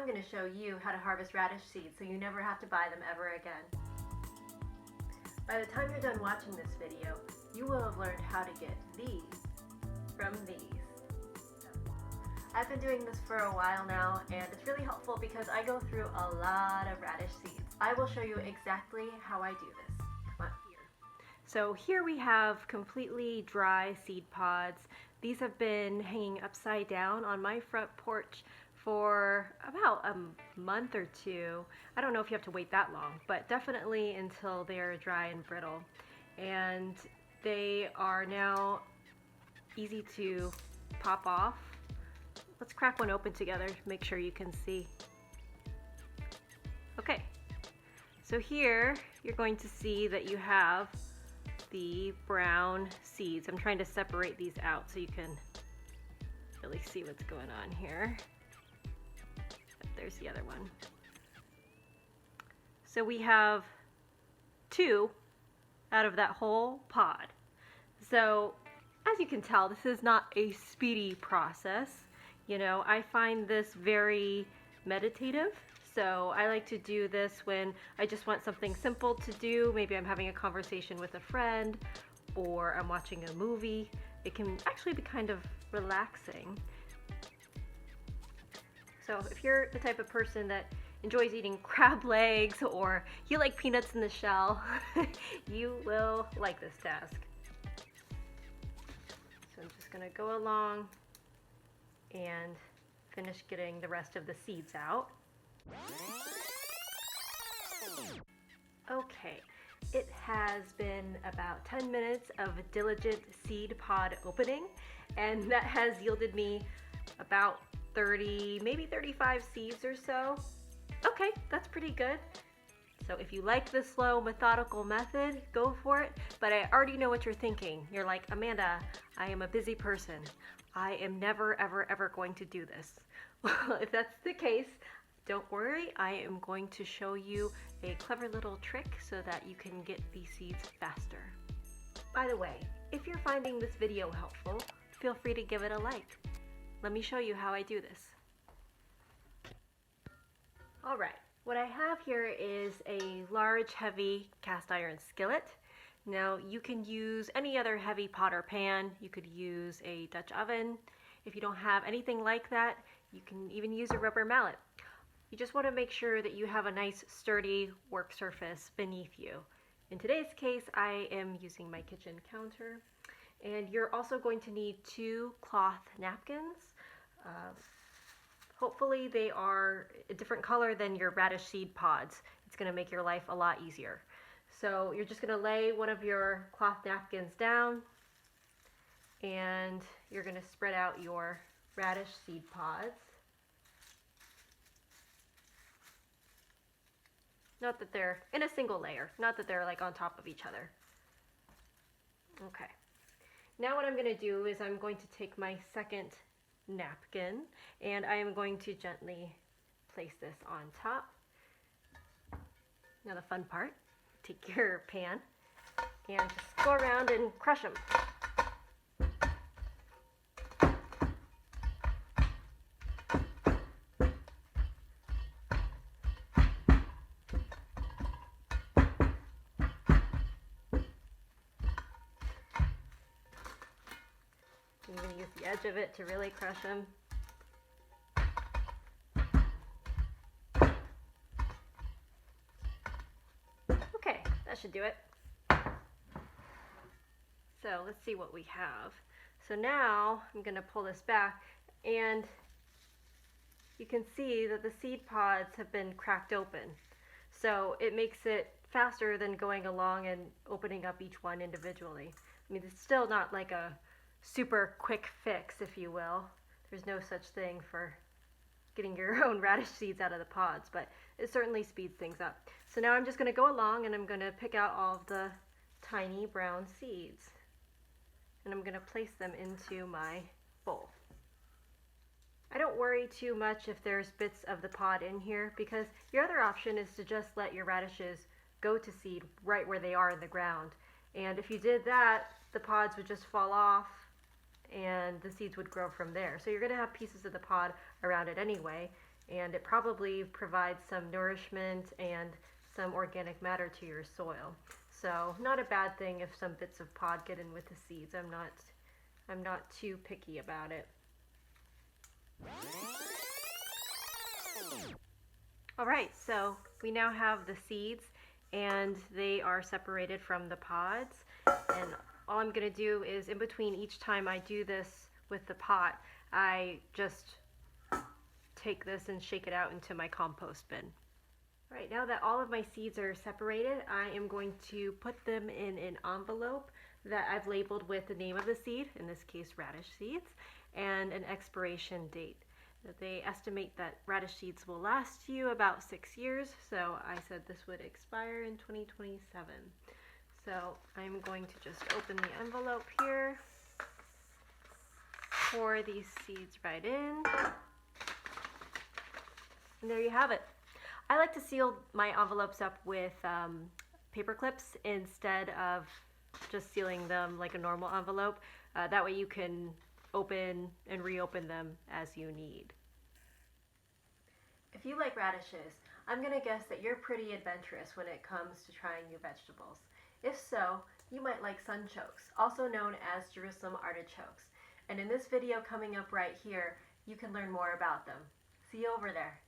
I'm going to show you how to harvest radish seeds so you never have to buy them ever again. By the time you're done watching this video, you will have learned how to get these from these. I've been doing this for a while now, and it's really helpful because I go through a lot of radish seeds. I will show you exactly how I do this. Come on here. So here we have completely dry seed pods. These have been hanging upside down on my front porch for about a month or two. I don't know if you have to wait that long, but definitely until they're dry and brittle. And they are now easy to pop off. Let's crack one open together to make sure you can see. Okay, so here you're going to see that you have the brown seeds. I'm trying to separate these out so you can really see what's going on here. There's the other one. So we have 2 out of that whole pod. So as you can tell, this is not a speedy process. You know, I find this very meditative. So I like to do this when I just want something simple to do. Maybe I'm having a conversation with a friend or I'm watching a movie. It can actually be kind of relaxing. So if you're the type of person that enjoys eating crab legs or you like peanuts in the shell, you will like this task. So I'm just going to go along and finish getting the rest of the seeds out. Okay, it has been about 10 minutes of diligent seed pod opening, and that has yielded me about 30, maybe 35 seeds or so. Okay, that's pretty good. So if you like the slow, methodical method, go for it. But I already know what you're thinking. You're like, Amanda, I am a busy person. I am never, ever, ever going to do this. Well, if that's the case, don't worry. I am going to show you a clever little trick so that you can get these seeds faster. By the way, if you're finding this video helpful, feel free to give it a like. Let me show you how I do this. Alright, what I have here is a large, heavy cast iron skillet. Now you can use any other heavy pot or pan. You could use a Dutch oven. If you don't have anything like that, you can even use a rubber mallet. You just want to make sure that you have a nice sturdy work surface beneath you. In today's case, I am using my kitchen counter. And you're also going to need 2 cloth napkins. Hopefully they are a different color than your radish seed pods. It's going to make your life a lot easier. So you're just going to lay one of your cloth napkins down and you're going to spread out your radish seed pods. Not that they're in a single layer, not that they're like on top of each other. Okay. Now what I'm going to do is I'm going to take my second napkin and I am going to gently place this on top. Now the fun part, take your pan and just go around and crush them. I'm going to use the edge of it to really crush them. Okay, that should do it. So let's see what we have. So now I'm going to pull this back and you can see that the seed pods have been cracked open. So it makes it faster than going along and opening up each one individually. I mean, it's still not like a super quick fix, if you will. There's no such thing for getting your own radish seeds out of the pods, but it certainly speeds things up. So now I'm just going to go along and I'm going to pick out all of the tiny brown seeds. And I'm going to place them into my bowl. I don't worry too much if there's bits of the pod in here because your other option is to just let your radishes go to seed right where they are in the ground. And if you did that, the pods would just fall off and the seeds would grow from there. So you're going to have pieces of the pod around it anyway. and it probably provides some nourishment and some organic matter to your soil. So not a bad thing if some bits of pod get in with the seeds. I'm not too picky about it. Alright, so we now have the seeds and they are separated from the pods, and all I'm going to do is in between each time I do this with the pot, I just take this and shake it out into my compost bin. Alright, now that all of my seeds are separated, I am going to put them in an envelope that I've labeled with the name of the seed, in this case radish seeds, and an expiration date. They estimate that radish seeds will last you about 6 years, so I said this would expire in 2027. So I'm going to just open the envelope here, pour these seeds right in, and there you have it. I like to seal my envelopes up with paper clips instead of just sealing them like a normal envelope. That way you can open and reopen them as you need. If you like radishes, I'm going to guess that you're pretty adventurous when it comes to trying new vegetables. If so, you might like sunchokes, also known as Jerusalem artichokes. And in this video coming up right here, you can learn more about them. See you over there.